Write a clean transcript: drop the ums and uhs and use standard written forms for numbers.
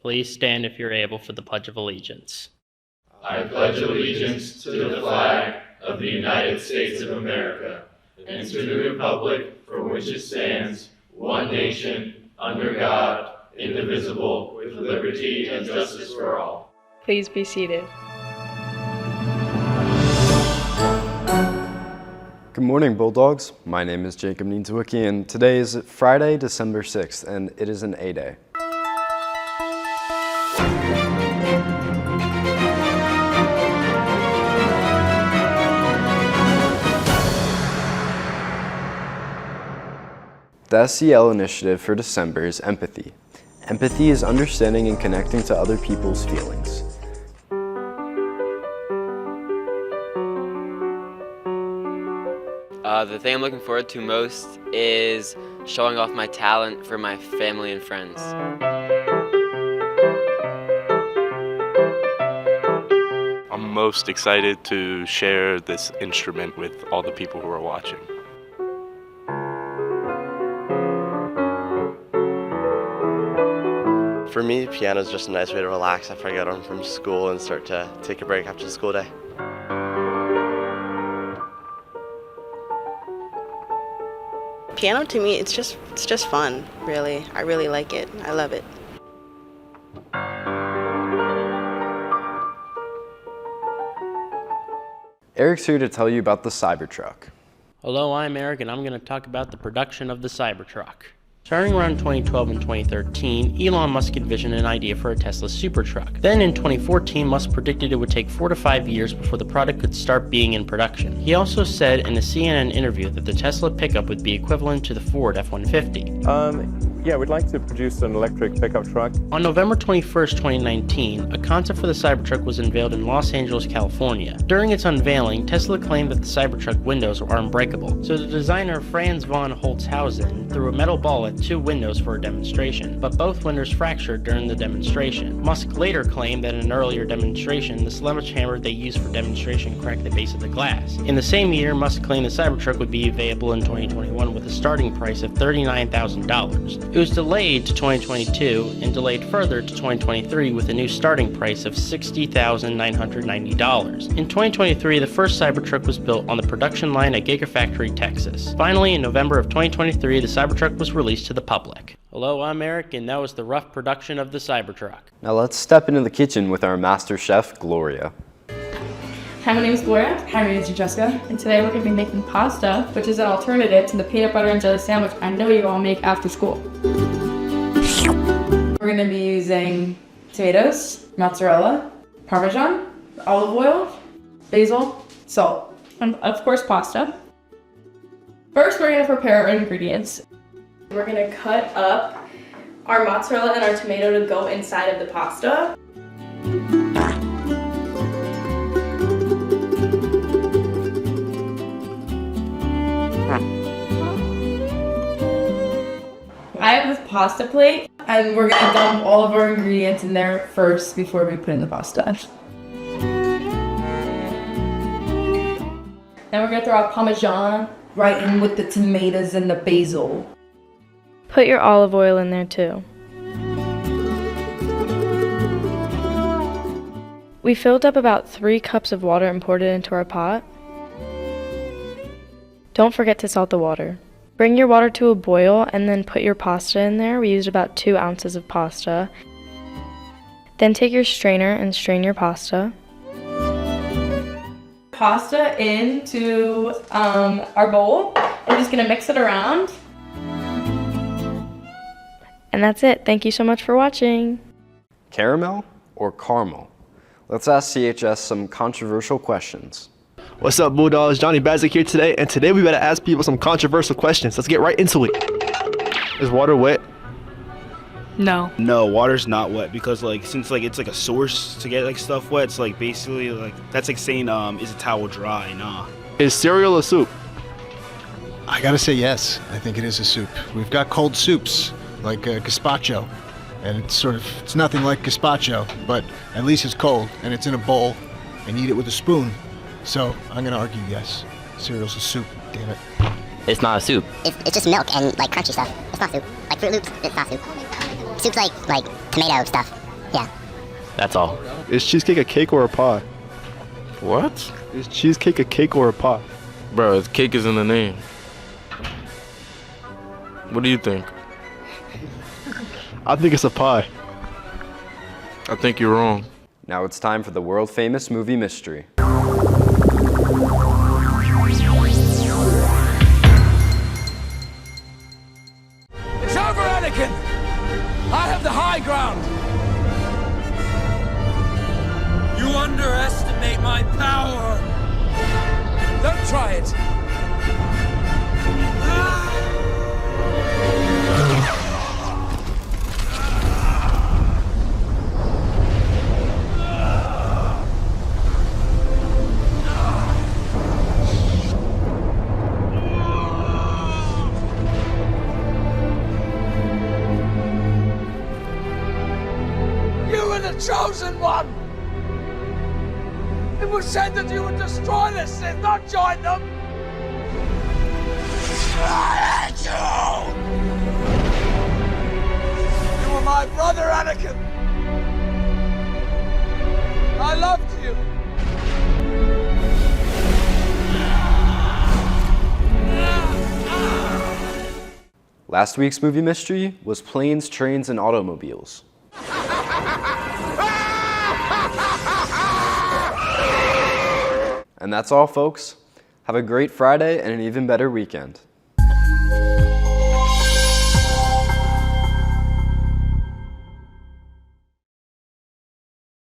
Please stand if you're able for the Pledge of Allegiance. I pledge allegiance to the flag of the United States of America and to the republic for which it stands, one nation, under God, indivisible, with liberty and justice for all. Please be seated. Good morning, Bulldogs. My name is Jacob Nienzwicki, and today is Friday, December 6th, and it is an A-Day. The SEL initiative for December is empathy. Empathy is understanding and connecting to other people's feelings. The thing I'm looking forward to most is showing off my talent for my family and friends. I'm most excited to share this instrument with all the people who are watching. For me, piano is just a nice way to relax after I get home from school and start to take a break after the school day. Piano to me, it's just fun, really. I really like it. I love it. Eric's here to tell you about the Cybertruck. Hello, I'm Eric, and I'm going to talk about the production of the Cybertruck. Starting around 2012 and 2013, Elon Musk envisioned an idea for a Tesla Supertruck. Then in 2014, Musk predicted it would take 4 to 5 years before the product could start being in production. He also said in a CNN interview that the Tesla pickup would be equivalent to the Ford F-150. Yeah, we'd like to produce an electric pickup truck. On November 21st, 2019, a concept for the Cybertruck was unveiled in Los Angeles, California. During its unveiling, Tesla claimed that the Cybertruck windows are unbreakable, so the designer Franz von Holzhausen threw a metal ball at 2 windows for a demonstration, but both windows fractured during the demonstration. Musk later claimed that in an earlier demonstration, the sledgehammer they used for demonstration cracked the base of the glass. In the same year, Musk claimed the Cybertruck would be available in 2021 with a starting price of $39,000. It was delayed to 2022 and delayed further to 2023 with a new starting price of $60,990. In 2023, the first Cybertruck was built on the production line at Gigafactory, Texas. Finally, in November of 2023, the Cybertruck was released to the public. Hello, I'm Eric, and that was the rough production of the Cybertruck. Now let's step into the kitchen with our master chef, Gloria. Hi, my name is Gloria. Hi, my name is Jessica. And today we're going to be making pasta, which is an alternative to the peanut butter and jelly sandwich I know you all make after school. We're going to be using tomatoes, mozzarella, Parmesan, olive oil, basil, salt, and of course pasta. First, we're going to prepare our ingredients. We're going to cut up our mozzarella and our tomato to go inside of the pasta. I have this pasta plate, and we're gonna dump all of our ingredients in there first before we put in the pasta. Then we're gonna throw our Parmesan right in with the tomatoes and the basil. Put your olive oil in there too. We filled up about 3 cups of water and poured it into our pot. Don't forget to salt the water. Bring your water to a boil and then put your pasta in there. We used about 2 ounces of pasta. Then take your strainer and strain your pasta. Pasta into our bowl. We're just gonna mix it around. And that's it. Thank you so much for watching. Caramel or caramel? Let's ask CHS some controversial questions. What's up, Bulldogs? Johnny Bazik here today, and today we better ask people some controversial questions. Let's get right into it. Is water wet? No. No, water's not wet because since it's like a source to get stuff wet, it's basically that's like saying is a towel dry? Nah. Is cereal a soup? I gotta say yes. I think it is a soup. We've got cold soups like gazpacho, and it's nothing like gazpacho, but at least it's cold and it's in a bowl, and you eat it with a spoon. So I'm gonna argue yes. Cereal's a soup. Damn it. It's not a soup. It's just milk and crunchy stuff. It's not soup. Like Fruit Loops, it's not soup. Soup's like tomato stuff. That's all. Is cheesecake a cake or a pie? What? Is cheesecake a cake or a pie? Bro, cake is in the name. What do you think? I think it's a pie. I think you're wrong. Now it's time for the world famous movie mystery. It's over, Anakin! I have the high ground! You underestimate my power! Don't try it! You were the chosen one! It was said that you would destroy the Sith, not join them! I hate you! You were my brother, Anakin! I loved you! Last week's movie mystery was planes, trains, and automobiles. And that's all, folks. Have a great Friday and an even better weekend.